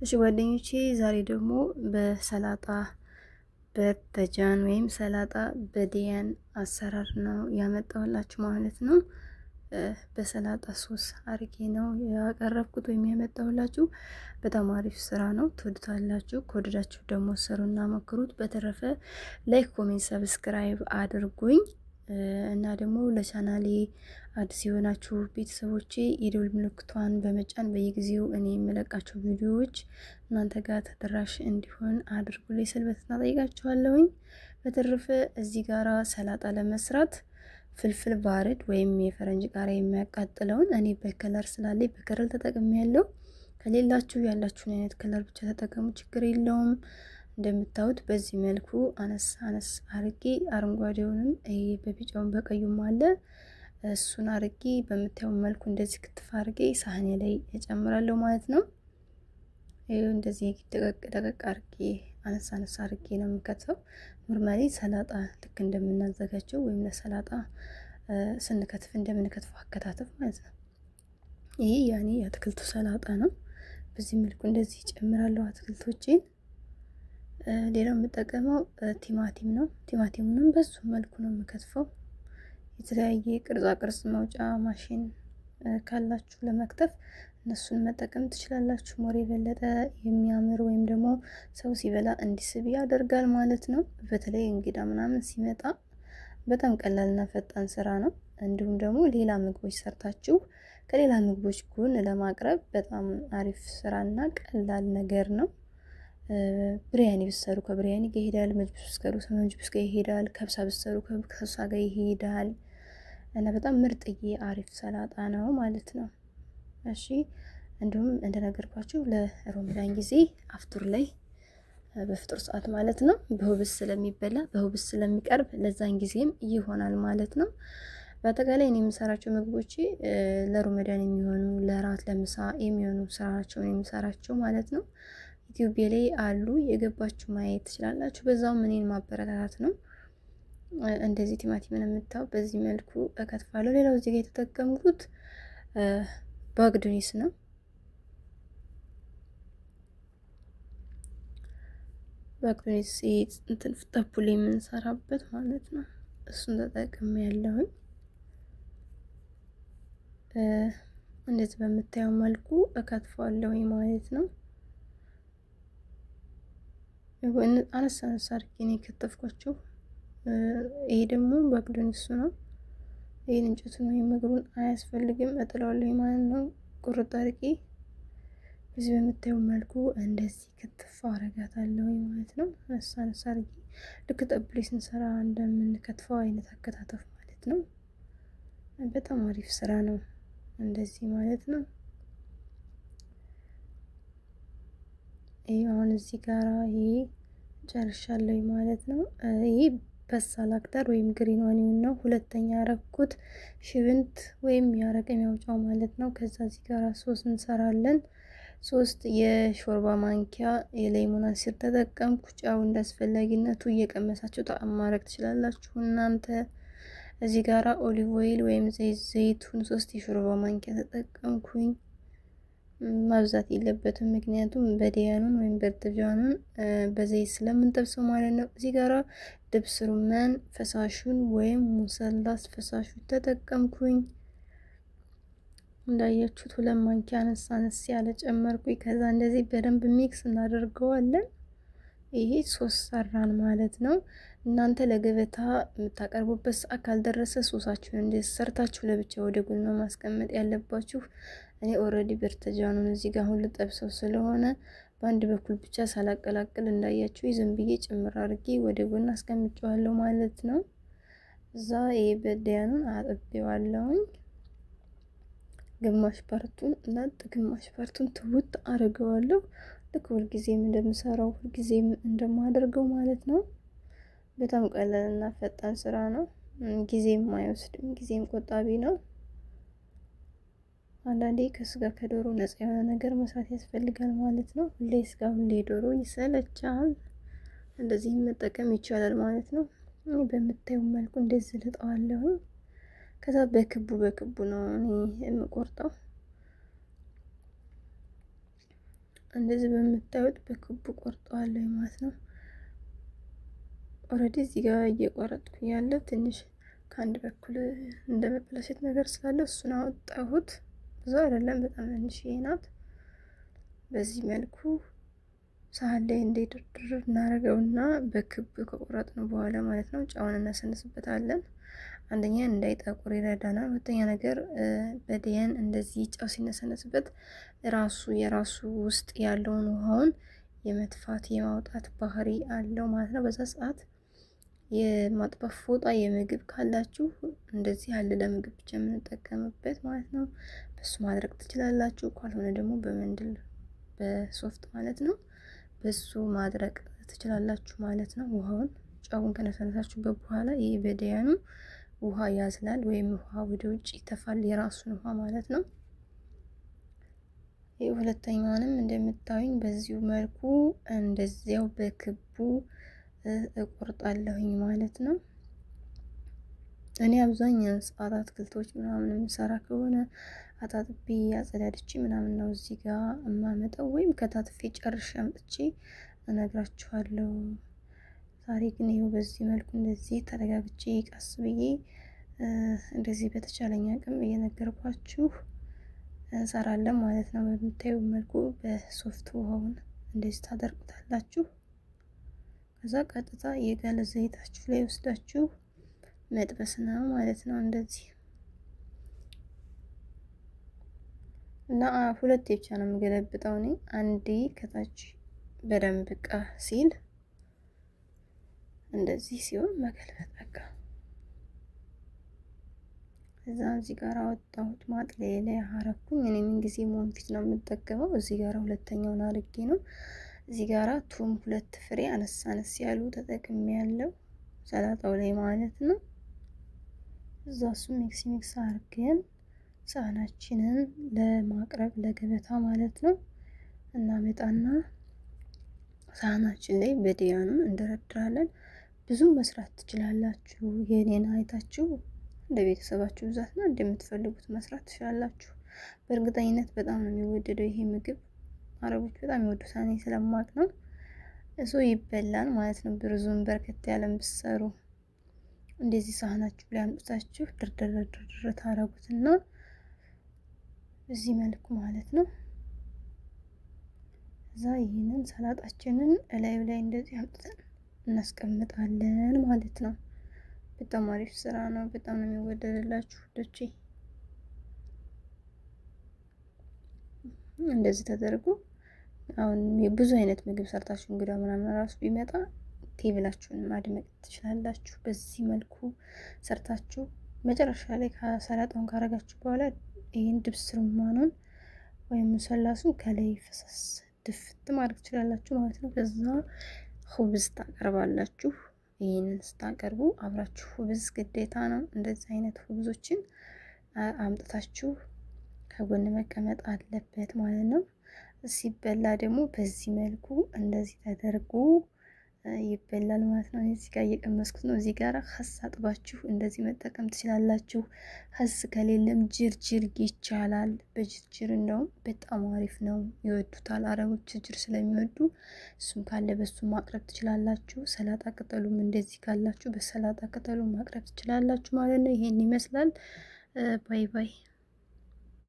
እሺ ጓደኞቼ ዛሬ ደግሞ በሰላጣ በተጃን ወይም ሰላጣ በዲያን አሰራር ነው ያመጣሁላችሁ ማለት ነው። በሰላጣ ሶስ አርጌ ነው ያቀረብኩት ወይም ያመጣሁላችሁ። በጣም አሪፍ ስራ ነው፣ ትወዱታላችሁ። ከወደዳችሁ ደግሞ ስሩና ሞክሩት። በተረፈ ላይክ፣ ኮሜንት፣ ሰብስክራይብ አድርጉኝ እና ደግሞ ለቻናሌ አዲስ የሆናችሁ ቤተሰቦቼ የደወል ምልክቷን በመጫን በየጊዜው እኔ የምለቃቸው ቪዲዮዎች እናንተ ጋር ተደራሽ እንዲሆን አድርጉልኝ ስል በትህትና ጠይቃችኋለሁኝ። በተረፈ እዚህ ጋራ ሰላጣ ለመስራት ፍልፍል ባርድ ወይም የፈረንጅ ቃሪያ የሚያቃጥለውን እኔ በከለር ስላለኝ በከለር ተጠቅሜያለሁ። ከሌላችሁ ያላችሁን አይነት ከለር ብቻ ተጠቀሙ፣ ችግር የለውም። እንደምታዩት በዚህ መልኩ አነስ አነስ አርጌ አረንጓዴውንም በቢጫውን በቀዩም አለ እሱን አርጌ በምታየው መልኩ እንደዚህ ክትፍ አርጌ ሳህኔ ላይ እጨምራለሁ ማለት ነው። ይሄው እንደዚህ ደቀቅ አርጌ አነስ አነስ አርጌ ነው የምከትፈው። ኖርማሊ ሰላጣ ልክ እንደምናዘጋጀው ወይም ለሰላጣ ስንከትፍ እንደምንከትፈው አከታተፍ ማለት ነው። ይሄ ያኔ የአትክልቱ ሰላጣ ነው። በዚህ መልኩ እንደዚህ እጨምራለሁ አትክልቶቼን። ሌላው የምጠቀመው ቲማቲም ነው። ቲማቲሙንም በሱ መልኩ ነው የምከትፈው። የተለያየ ቅርጻ ቅርጽ መውጫ ማሽን ካላችሁ ለመክተፍ እነሱን መጠቀም ትችላላችሁ። ሞር የበለጠ የሚያምር ወይም ደግሞ ሰው ሲበላ እንዲስብ ያደርጋል ማለት ነው። በተለይ እንግዳ ምናምን ሲመጣ በጣም ቀላልና ፈጣን ስራ ነው። እንዲሁም ደግሞ ሌላ ምግቦች ሰርታችሁ ከሌላ ምግቦች ጎን ለማቅረብ በጣም አሪፍ ስራና ቀላል ነገር ነው። ብሪያኒ ብሰሩ ከብሪያኒ ጋር ይሄዳል። መጅብስ ብሰሩ ከመጅብስ ጋር ይሄዳል። ከብሳ ብሰሩ ከብሳ ጋር ይሄዳል እና በጣም ምርጥዬ አሪፍ ሰላጣ ነው ማለት ነው። እሺ እንዲሁም እንደነገርኳችሁ ለሮመዳን ጊዜ አፍጡር ላይ በፍጡር ሰዓት ማለት ነው በሁብስ ስለሚበላ በሁብስ ስለሚቀርብ ለዛን ጊዜም ይሆናል ማለት ነው። በአጠቃላይ እኔ የምሰራቸው ምግቦች ለሮመዳን የሚሆኑ ለራት ለምሳ የሚሆኑ ስራቸውን የምሰራቸው ማለት ነው። ዩቲዩብ ላይ አሉ፣ የገባችሁ ማየት ትችላላችሁ። በዛውም እኔን ማበረታታት ነው። እንደዚህ ቲማቲምን የምታው በዚህ መልኩ እከትፋለሁ። ሌላው እዚህ ጋር የተጠቀምኩት ባግዱኒስ ነው። ባግዱኒስ እንትን ፍጠፑል የምንሰራበት ማለት ነው። እሱን ተጠቅሜ ያለሁኝ እንደዚህ በምታየው መልኩ እከትፋለሁኝ ማለት ነው። አነሳ አነሳ አድርጌ ነው የከተፍኳቸው። ይሄ ደግሞ ባግዱኒሱ ነው። ይሄን እንጨቱን ወይም እግሩን አያስፈልግም፣ እጥለዋለሁ ማለት ነው። ቁርጥ አድርጌ በዚህ በምታየው መልኩ እንደዚህ ክትፍ አረጋታለሁ ማለት ነው። አነሳ አነሳ አድርጌ ልክ ጠብሌ ስንሰራ እንደምንከትፈው አይነት አከታተፍ ማለት ነው። በጣም አሪፍ ስራ ነው እንደዚህ ማለት ነው። ይሄ አሁን እዚህ ጋራ ይሄ ጨርሻለሁ ማለት ነው። ይሄ በሳል አክዳር ወይም ግሪን ኦኒዮን ነው። ሁለተኛ ያረኩት ሽብንት ወይም ያረቀ የሚያወጣው ማለት ነው። ከዛ እዚህ ጋራ ሶስ እንሰራለን። 3 የሾርባ ማንኪያ የሌሞን አሲር ተጠቀምኩ። ጫው እንዳስፈላጊነቱ እየቀመሳችሁ ጣዕም ማድረግ ትችላላችሁ እናንተ። እዚህ ጋራ ኦሊቭ ኦይል ወይም ዘይቱን 3 የሾርባ ማንኪያ ተጠቀምኩኝ። ማብዛት የለበትም ምክንያቱም በዲያኑን ወይም በርትጃኑን በዘይት ስለምንጠብሰው ማለት ነው። እዚህ ጋራ ድብስ ሩመን ፈሳሹን ወይም ሙሰላስ ፈሳሹ ተጠቀምኩኝ። እንዳያችሁት 2 ማንኪያ አነስ አነስ ያለ ጨመርኩኝ። ከዛ እንደዚህ በደንብ ሚክስ እናደርገዋለን። ይሄ ሶስ ሰራን ማለት ነው። እናንተ ለገበታ የምታቀርቡበት ሰዓት ካልደረሰ ሶሳችሁን እንደዚህ ሰርታችሁ ለብቻ ወደ ጎን ነው ማስቀመጥ ያለባችሁ። እኔ ኦልሬዲ በርተጃኑን እዚህ ጋር አሁን ልጠብሰው ስለሆነ በአንድ በኩል ብቻ ሳላቀላቅል እንዳያችሁ ዝም ብዬ ጭምር አድርጌ ወደ ጎን አስቀምጨዋለሁ ማለት ነው። እዛ ይሄ በዲያኑን አጥቤዋለሁኝ። ግማሽ ፓርቱን እና ግማሽ ፓርቱን ትውት አድርገዋለሁ። ልክ ሁልጊዜም እንደምሰራው ሁልጊዜም እንደማደርገው ማለት ነው። በጣም ቀላልና ፈጣን ስራ ነው። ጊዜም አይወስድም፣ ጊዜም ቆጣቢ ነው። አንዳንዴ ከስጋ ከዶሮ ነፃ የሆነ ነገር መስራት ያስፈልጋል ማለት ነው። ሁሌ ስጋ ሁሌ ዶሮ ይሰለቻል። እንደዚህ መጠቀም ይቻላል ማለት ነው። እኔ በምታዩ መልኩ እንደዚህ ልጠዋለሁ። ከዛ በክቡ በክቡ ነው እኔ የምቆርጠው። እንደዚህ በምታዩት በክቡ ቆርጠዋለሁ ማለት ነው። ኦልሬዲ እዚህ ጋር እየቆረጥኩ ያለ ትንሽ ከአንድ በኩል እንደ መበላሸት ነገር ስላለ እሱን አወጣሁት። ብዙ አይደለም፣ በጣም ትንሽዬ ናት። በዚህ መልኩ ሳህን ላይ እንዲድርድር እናደርገውና በክብ ከቆረጥነው በኋላ ማለት ነው ጫውን እናሰንስበታለን። አንደኛ እንዳይጠቁር ይረዳናል። ሁለተኛ ነገር በዲያን እንደዚህ ጫው ሲነሰነስበት የራሱ ውስጥ ያለውን ውሃውን የመጥፋት የማውጣት ባህሪ አለው ማለት ነው። በዛ ሰዓት የማጥበፍ ፎጣ የምግብ ካላችሁ እንደዚህ ያለ ለምግብ ብቻ የምንጠቀምበት ማለት ነው በሱ ማድረግ ትችላላችሁ። ካልሆነ ደግሞ በመንድል በሶፍት ማለት ነው በሱ ማድረግ ትችላላችሁ ማለት ነው። ውሃውን ጫውን ከነሰነሳችሁበት በኋላ ይሄ በዲያኑ ውሃ ያዝላል ወይም ውሃ ወደ ውጭ ይተፋል፣ የራሱን ውሃ ማለት ነው። ይህ ሁለተኛውንም እንደምታዩኝ በዚሁ መልኩ እንደዚያው በክቡ እቆርጣለሁኝ ማለት ነው። እኔ አብዛኛውን ሰዓት አትክልቶች ምናምን የምሰራ ከሆነ አጣጥቤ አጸዳድቼ ምናምን ነው እዚህ ጋር የማመጣው፣ ወይም ከታትፌ ጨርሼ አምጥቼ እነግራችኋለሁ። ዛሬ ግን ይኸው በዚህ መልኩ እንደዚህ ተረጋግቼ ቀስ ብዬ እንደዚህ በተቻለኝ አቅም እየነገርኳችሁ እንሰራለን ማለት ነው። በምታዩ መልኩ በሶፍት ውሃውን እንደዚህ ታደርጉታላችሁ። ከዛ ቀጥታ የጋለ ዘይታችሁ ላይ ወስዳችሁ መጥበስ ነው ማለት ነው። እንደዚህ እና ሁለቴ ብቻ ነው የምገለብጠው እኔ። አንዴ ከታች በደንብ ቃ ሲል እንደዚህ ሲሆን መገልበጥ በቃ። እዛ እዚህ ጋር አወጣሁት ማጥለያ ላይ አረኩኝ። እኔ ምን ጊዜ ሞንፊት ነው የምጠቀመው። እዚህ ጋር ሁለተኛውን አርጌ ነው። እዚህ ጋራ ቱም 2 ፍሬ አነስ አነስ ያሉ ተጠቅሜ ያለው ሰላጣው ላይ ማለት ነው። እዛ እሱ ሚክስ አርገን ሳህናችንን ለማቅረብ ለገበታ ማለት ነው እናመጣና ሳህናችን ላይ በዲያኑ እንደረድራለን። ብዙ መስራት ትችላላችሁ። የኔን አይታችሁ እንደ ቤተሰባችሁ ብዛትና እንደምትፈልጉት መስራት ትችላላችሁ። በእርግጠኝነት በጣም ነው የሚወደደው ይሄ ምግብ። አረቦች በጣም ይወዱታል፣ እኔ ስለማቅ ነው። እሱ ይበላል ማለት ነው። ብርዙን በርከት ያለም ብትሰሩ እንደዚህ ሳህናችሁ ላይ አምጥታችሁ ድርድር ታረጉትና በዚህ መልኩ ማለት ነው። እዛ ይሄንን ሰላጣችንን እላዩ ላይ እንደዚህ አምጥተን እናስቀምጣለን ማለት ነው። በጣም አሪፍ ስራ ነው። በጣም ነው የሚወደድላችሁ ዶቼ። እንደዚህ ተደርጎ አሁን ብዙ አይነት ምግብ ሰርታችሁ እንግዳ ምናምን ራሱ ቢመጣ ቴብላችሁን ማድመቅ ትችላላችሁ። በዚህ መልኩ ሰርታችሁ መጨረሻ ላይ ከሰላጣውን ካረጋችሁ በኋላ ይሄን ድብስ ሩማኑን ወይም ሰላሱን ከላይ ፈሰስ ድፍት ማድረግ ትችላላችሁ ማለት ነው። ከዛ ሁብዝ ታቀርባላችሁ። ይሄንን ስታቀርቡ አብራችሁ ሁብዝ ግዴታ ነው። እንደዚህ አይነት ሁብዞችን አምጥታችሁ ከጎን መቀመጥ አለበት ማለት ነው። ሲበላ ደግሞ በዚህ መልኩ እንደዚህ ተደርጎ ይበላል ማለት ነው። እዚህ ጋር እየቀመስኩት ነው። እዚህ ጋር ኸስ አጥባችሁ እንደዚህ መጠቀም ትችላላችሁ። ኸስ ከሌለም ጅርጅር ይቻላል። በጅርጅር እንደውም በጣም አሪፍ ነው፣ ይወዱታል አረቦች ጅርጅር ስለሚወዱ። እሱም ካለ በሱ ማቅረብ ትችላላችሁ። ሰላጣ ቅጠሉም እንደዚህ ካላችሁ በሰላጣ ቅጠሉ ማቅረብ ትችላላችሁ ማለት ነው። ይሄን ይመስላል። ባይ ባይ።